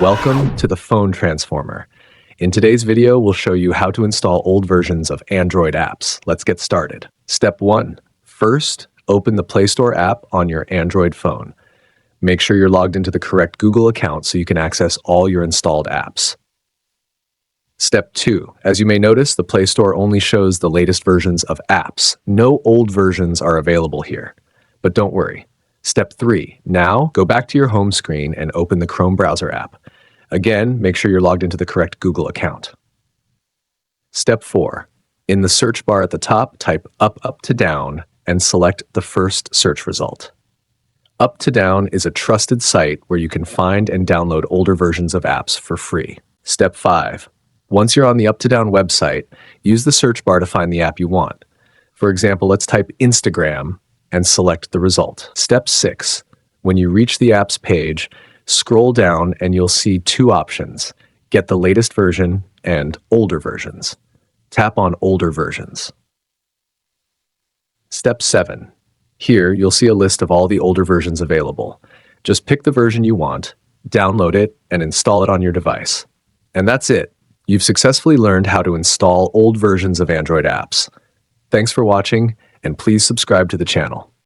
Welcome to the Phone Transformer. In today's video, we'll show you how to install old versions of Android apps. Let's get started. Step 1. First, open the Play Store app on your Android phone. Make sure you're logged into the correct Google account so you can access all your installed apps. Step 2. As you may notice, the Play Store only shows the latest versions of apps. No old versions are available here. But don't worry. Step 3. Now, go back to your home screen and open the Chrome browser app. Again, make sure you're logged into the correct Google account. Step 4. In the search bar at the top, type up to down and select the first search result. Up to Down is a trusted site where you can find and download older versions of apps for free. Step 5. Once you're on the Up to Down website, use the search bar to find the app you want. For example, let's type Instagram and select the result. Step 6. When you reach the app's page, scroll down and you'll see two options: get the latest version and older versions. Tap on older versions. Step 7. Here, you'll see a list of all the older versions available. Just pick the version you want, download it, and install it on your device. And that's it. You've successfully learned how to install old versions of Android apps. Thanks for watching, and please subscribe to the channel.